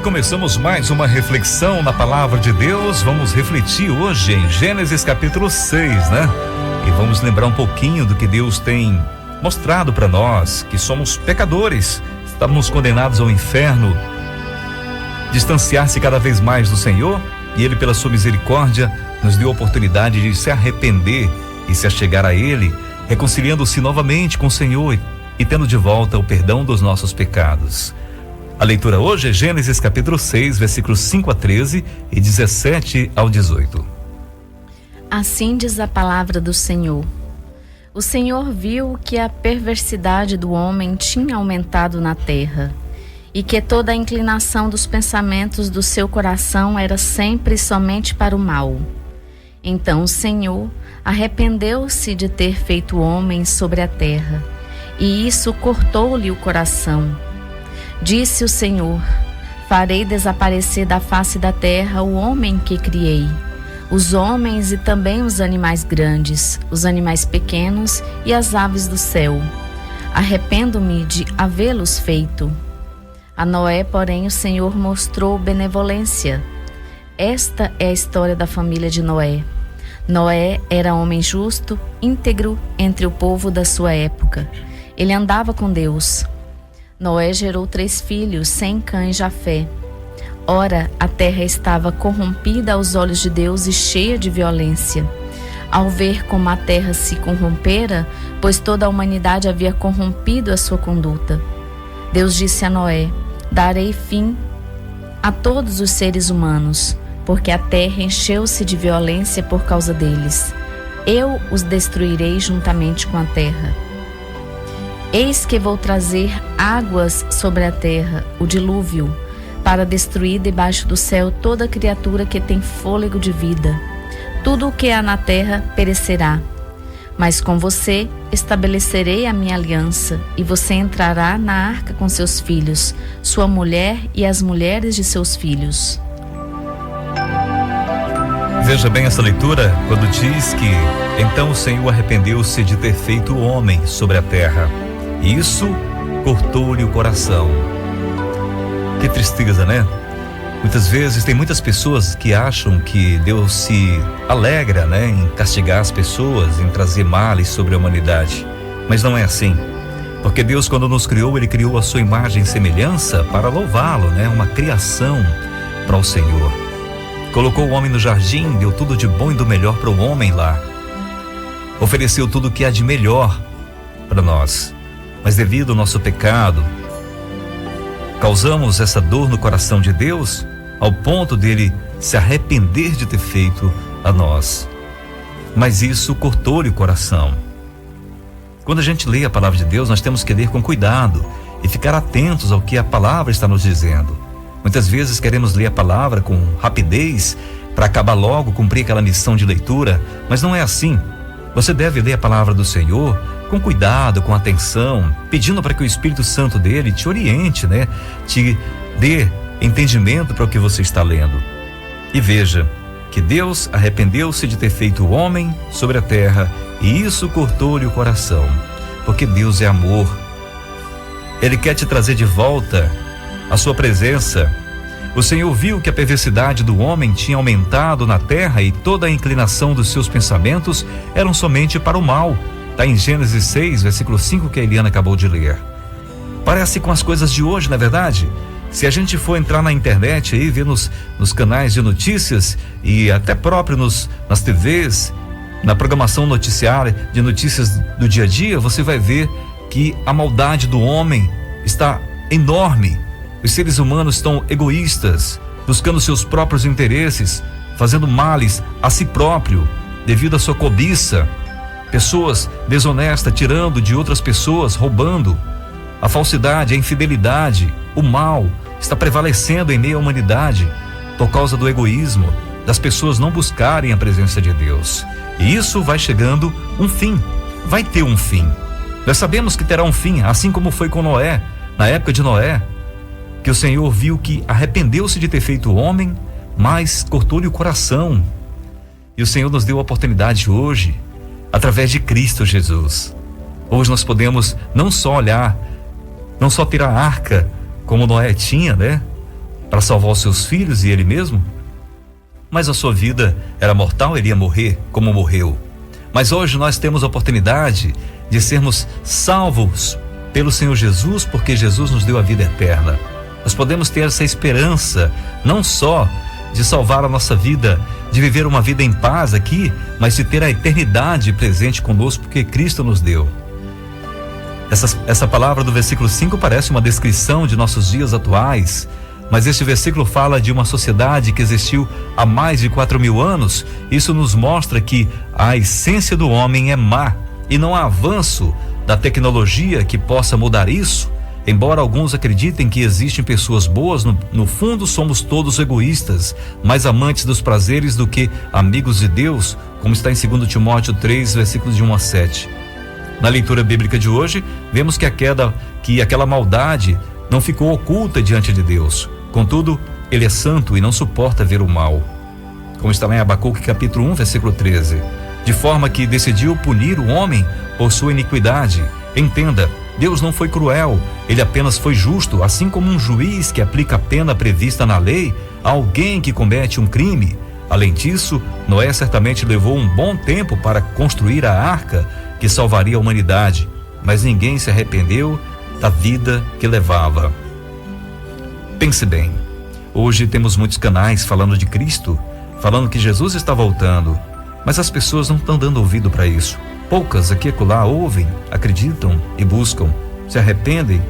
começamos mais uma reflexão na palavra de Deus. Vamos refletir hoje em Gênesis capítulo 6, né? E vamos lembrar um pouquinho do que Deus tem mostrado para nós, que somos pecadores, estamos condenados ao inferno, distanciar-se cada vez mais do Senhor, e Ele, pela sua misericórdia, nos deu a oportunidade de se arrepender e se achegar a Ele, reconciliando-se novamente com o Senhor e tendo de volta o perdão dos nossos pecados. A leitura hoje é Gênesis capítulo 6, versículos 5 a 13 e 17 ao 18. Assim diz a palavra do Senhor. O Senhor viu que a perversidade do homem tinha aumentado na terra, e que toda a inclinação dos pensamentos do seu coração era sempre e somente para o mal. Então o Senhor arrependeu-se de ter feito o homem sobre a terra, e isso cortou-lhe o coração. Disse o Senhor: farei desaparecer da face da terra o homem que criei, os homens e também os animais grandes, os animais pequenos e as aves do céu. Arrependo-me de havê-los feito. A Noé, porém, o Senhor mostrou benevolência. Esta é a história da família de Noé. Noé era homem justo, íntegro entre o povo da sua época. Ele andava com Deus. Noé gerou 3 filhos, Sem, Cã e Jafé. Ora, a terra estava corrompida aos olhos de Deus e cheia de violência. Ao ver como a terra se corrompera, pois toda a humanidade havia corrompido a sua conduta, Deus disse a Noé: darei fim a todos os seres humanos, porque a terra encheu-se de violência por causa deles. Eu os destruirei juntamente com a terra. Eis que vou trazer águas sobre a terra, o dilúvio, para destruir debaixo do céu toda criatura que tem fôlego de vida. Tudo o que há na terra perecerá. Mas com você estabelecerei a minha aliança, e você entrará na arca com seus filhos, sua mulher e as mulheres de seus filhos. Veja bem essa leitura, quando diz que então o Senhor arrependeu-se de ter feito o homem sobre a terra. Isso cortou-lhe o coração. Que tristeza, né? Muitas vezes tem muitas pessoas que acham que Deus se alegra, né, em castigar as pessoas, em trazer males sobre a humanidade. Mas não é assim. Porque Deus, quando nos criou, Ele criou a sua imagem e semelhança para louvá-lo, né? Uma criação para o Senhor. Colocou o homem no jardim, deu tudo de bom e do melhor para o homem lá. Ofereceu tudo o que há de melhor para nós. Mas devido ao nosso pecado, causamos essa dor no coração de Deus, ao ponto dele se arrepender de ter feito a nós. Mas isso cortou-lhe o coração. Quando a gente lê a palavra de Deus, nós temos que ler com cuidado e ficar atentos ao que a palavra está nos dizendo. Muitas vezes queremos ler a palavra com rapidez para acabar logo, cumprir aquela missão de leitura, mas não é assim. Você deve ler a palavra do Senhor com cuidado, com atenção, pedindo para que o Espírito Santo dele te oriente, né? Te dê entendimento para o que você está lendo. E veja que Deus arrependeu-se de ter feito o homem sobre a terra, e isso cortou-lhe o coração, porque Deus é amor. Ele quer te trazer de volta a sua presença. O Senhor viu que a perversidade do homem tinha aumentado na terra, e toda a inclinação dos seus pensamentos eram somente para o mal. Está em Gênesis 6, versículo 5, que a Eliana acabou de ler. Parece com as coisas de hoje, não é verdade? Se a gente for entrar na internet aí, ver nos canais de notícias e até próprio nas TVs, na programação noticiária de notícias do dia a dia, você vai ver que a maldade do homem está enorme. Os seres humanos estão egoístas, buscando seus próprios interesses, fazendo males a si próprio, devido à sua cobiça. Pessoas desonestas tirando de outras pessoas, roubando. A falsidade, a infidelidade, o mal está prevalecendo em meio à humanidade por causa do egoísmo, das pessoas não buscarem a presença de Deus. E isso vai chegando um fim, vai ter um fim. Nós sabemos que terá um fim, assim como foi com Noé, na época de Noé, que o Senhor viu que arrependeu-se de ter feito o homem, mas cortou-lhe o coração. E o Senhor nos deu a oportunidade hoje, através de Cristo Jesus. Hoje nós podemos não só olhar, não só ter a arca como Noé tinha, né? para salvar os seus filhos e ele mesmo? Mas a sua vida era mortal, ele ia morrer como morreu. Mas hoje nós temos a oportunidade de sermos salvos pelo Senhor Jesus, porque Jesus nos deu a vida eterna. Nós podemos ter essa esperança, não só de salvar a nossa vida, de viver uma vida em paz aqui, mas de ter a eternidade presente conosco, porque Cristo nos deu. Essa palavra do versículo 5 parece uma descrição de nossos dias atuais, mas este versículo fala de uma sociedade que existiu há mais de 4.000 anos. Isso nos mostra que a essência do homem é má e não há avanço da tecnologia que possa mudar isso. Embora alguns acreditem que existem pessoas boas, no fundo somos todos egoístas, mais amantes dos prazeres do que amigos de Deus, como está em 2 Timóteo 3, versículos de 1 a 7. Na leitura bíblica de hoje, vemos que aquela maldade não ficou oculta diante de Deus. Contudo, ele é santo e não suporta ver o mal. Como está lá em Abacuque capítulo 1, versículo 13. De forma que decidiu punir o homem por sua iniquidade. Entenda, Deus não foi cruel, ele apenas foi justo, assim como um juiz que aplica a pena prevista na lei a alguém que comete um crime. Além disso, Noé certamente levou um bom tempo para construir a arca que salvaria a humanidade, mas ninguém se arrependeu da vida que levava. Pense bem, hoje temos muitos canais falando de Cristo, falando que Jesus está voltando, mas as pessoas não estão dando ouvido para isso. Poucas aqui e acolá ouvem, acreditam e buscam, se arrependem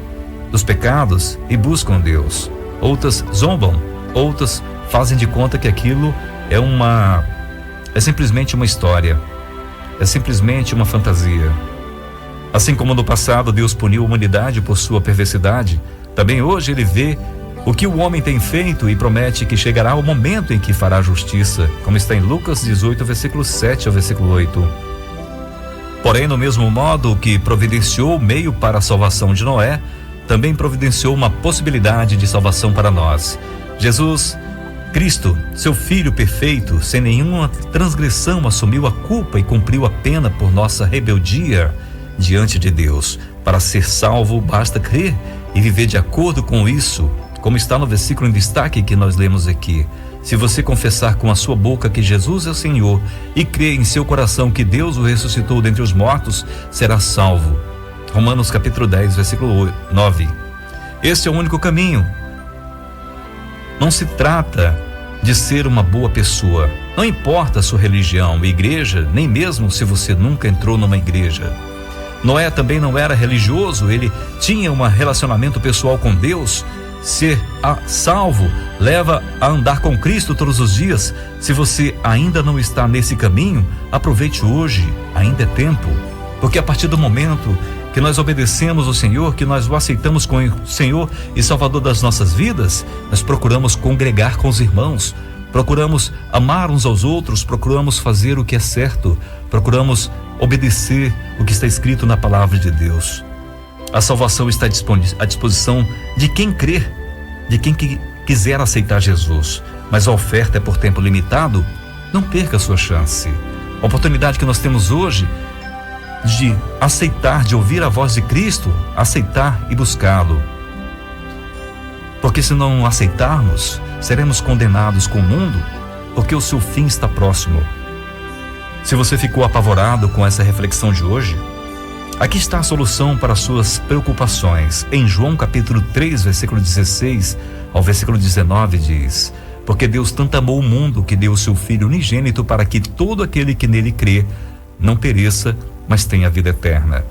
dos pecados e buscam Deus. Outras zombam, outras fazem de conta que aquilo é simplesmente uma história, é simplesmente uma fantasia. Assim como no passado Deus puniu a humanidade por sua perversidade, também hoje ele vê o que o homem tem feito e promete que chegará o momento em que fará justiça, como está em Lucas 18, versículo 7 ao versículo 8. Porém, no mesmo modo que providenciou o meio para a salvação de Noé, também providenciou uma possibilidade de salvação para nós. Jesus Cristo, seu Filho perfeito, sem nenhuma transgressão, assumiu a culpa e cumpriu a pena por nossa rebeldia diante de Deus. Para ser salvo, basta crer e viver de acordo com isso, como está no versículo em destaque que nós lemos aqui. Se você confessar com a sua boca que Jesus é o Senhor e crer em seu coração que Deus o ressuscitou dentre os mortos, será salvo. Romanos capítulo 10, versículo 9. Este é o único caminho. Não se trata de ser uma boa pessoa. Não importa a sua religião, igreja, nem mesmo se você nunca entrou numa igreja. Noé também não era religioso, ele tinha um relacionamento pessoal com Deus. Ser salvo leva a andar com Cristo todos os dias. Se você ainda não está nesse caminho, aproveite hoje, ainda é tempo. Porque a partir do momento que nós obedecemos o Senhor, que nós o aceitamos como Senhor e Salvador das nossas vidas, nós procuramos congregar com os irmãos, procuramos amar uns aos outros, procuramos fazer o que é certo, procuramos obedecer o que está escrito na palavra de Deus. A salvação está à disposição de quem crer, de quem quiser aceitar Jesus, mas a oferta é por tempo limitado. Não perca a sua chance. A oportunidade que nós temos hoje de aceitar, de ouvir a voz de Cristo, aceitar e buscá-lo. Porque se não aceitarmos, seremos condenados com o mundo, porque o seu fim está próximo. Se você ficou apavorado com essa reflexão de hoje, aqui está a solução para as suas preocupações. Em João capítulo 3, versículo 16 ao versículo 19 diz: porque Deus tanto amou o mundo que deu o seu Filho unigênito para que todo aquele que nele crê não pereça, mas tenha vida eterna.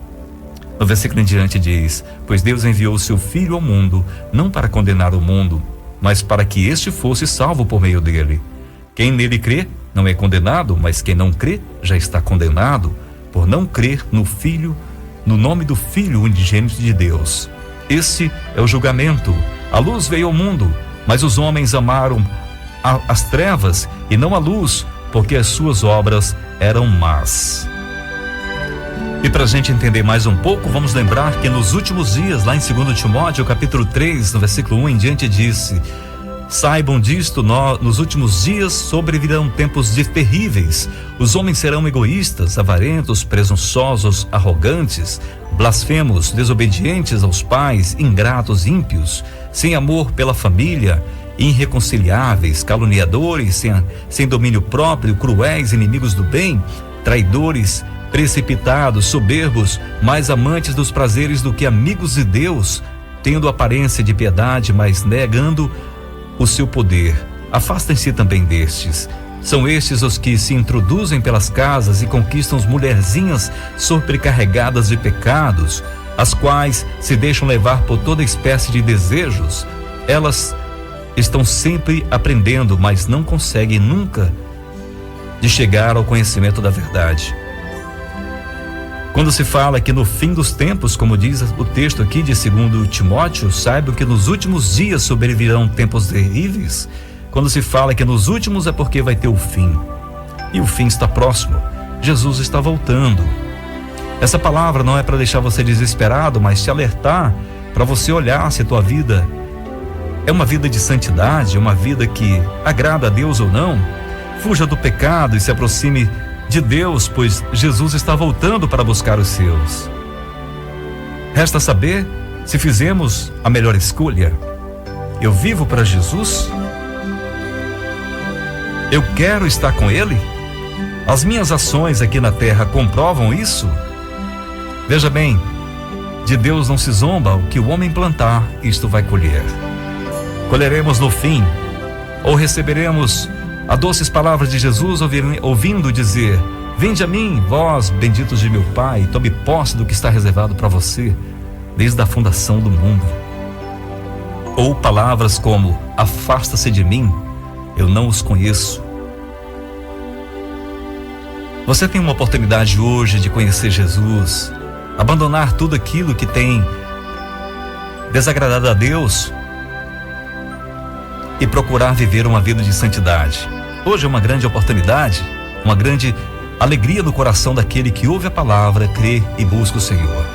No versículo em diante diz: pois Deus enviou o seu Filho ao mundo, não para condenar o mundo, mas para que este fosse salvo por meio dele. Quem nele crê não é condenado, mas quem não crê já está condenado, por não crer no Filho, no nome do Filho unigênito de Deus. Esse é o julgamento. A luz veio ao mundo, mas os homens amaram as trevas e não a luz, porque as suas obras eram más. E para a gente entender mais um pouco, vamos lembrar que nos últimos dias, lá em 2 Timóteo capítulo 3, no versículo 1 em diante, disse: saibam disto, nos últimos dias sobrevirão tempos terríveis. Os homens serão egoístas, avarentos, presunçosos, arrogantes, blasfemos, desobedientes aos pais, ingratos, ímpios, sem amor pela família, irreconciliáveis, caluniadores, sem domínio próprio, cruéis, inimigos do bem, traidores, precipitados, soberbos, mais amantes dos prazeres do que amigos de Deus, tendo aparência de piedade, mas negando o seu poder. Afastem-se também destes. São estes os que se introduzem pelas casas e conquistam as mulherzinhas sobrecarregadas de pecados, as quais se deixam levar por toda espécie de desejos. Elas estão sempre aprendendo, mas não conseguem nunca de chegar ao conhecimento da verdade. Quando se fala que no fim dos tempos, como diz o texto aqui de 2 Timóteo, saibam que nos últimos dias sobrevirão tempos terríveis. Quando se fala que nos últimos é porque vai ter o fim. E o fim está próximo. Jesus está voltando. Essa palavra não é para deixar você desesperado, mas te alertar para você olhar se a tua vida é uma vida de santidade, uma vida que agrada a Deus ou não. Fuja do pecado e se aproxime de Deus, pois Jesus está voltando para buscar os seus. Resta saber se fizemos a melhor escolha. Eu vivo para Jesus? Eu quero estar com Ele? As minhas ações aqui na terra comprovam isso? Veja bem, de Deus não se zomba, o que o homem plantar, isto vai colher. Colheremos no fim, ou receberemos as doces palavras de Jesus ouvindo dizer: vinde a mim, vós benditos de meu Pai, tome posse do que está reservado para você desde a fundação do mundo. Ou palavras como: afasta-se de mim, eu não os conheço. Você tem uma oportunidade hoje de conhecer Jesus, abandonar tudo aquilo que tem desagradado a Deus e procurar viver uma vida de santidade. Hoje é uma grande oportunidade, uma grande alegria no coração daquele que ouve a palavra, crê e busca o Senhor.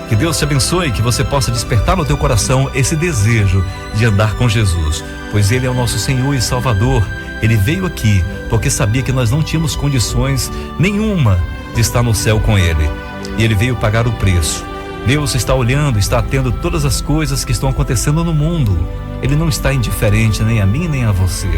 Que Deus te abençoe, que você possa despertar no teu coração esse desejo de andar com Jesus, pois Ele é o nosso Senhor e Salvador. Ele veio aqui porque sabia que nós não tínhamos condições nenhuma de estar no céu com Ele, e Ele veio pagar o preço. Deus está olhando, está atendo todas as coisas que estão acontecendo no mundo. Ele não está indiferente nem a mim nem a você.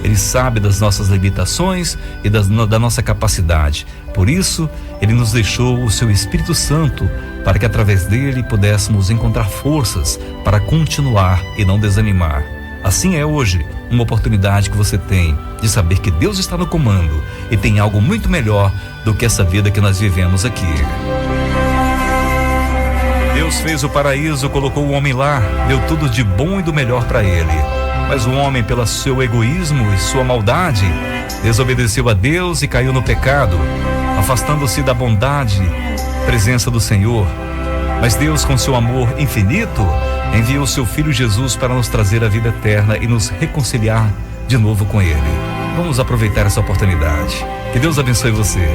Ele sabe das nossas limitações e da nossa capacidade. Por isso, Ele nos deixou o seu Espírito Santo, para que através dele pudéssemos encontrar forças para continuar e não desanimar. Assim é hoje uma oportunidade que você tem de saber que Deus está no comando e tem algo muito melhor do que essa vida que nós vivemos aqui. Deus fez o paraíso, colocou o homem lá, deu tudo de bom e do melhor para ele. Mas o homem, pelo seu egoísmo e sua maldade, desobedeceu a Deus e caiu no pecado, afastando-se da bondade, presença do Senhor. Mas Deus, com seu amor infinito, enviou seu Filho Jesus para nos trazer a vida eterna e nos reconciliar de novo com Ele. Vamos aproveitar essa oportunidade. Que Deus abençoe você.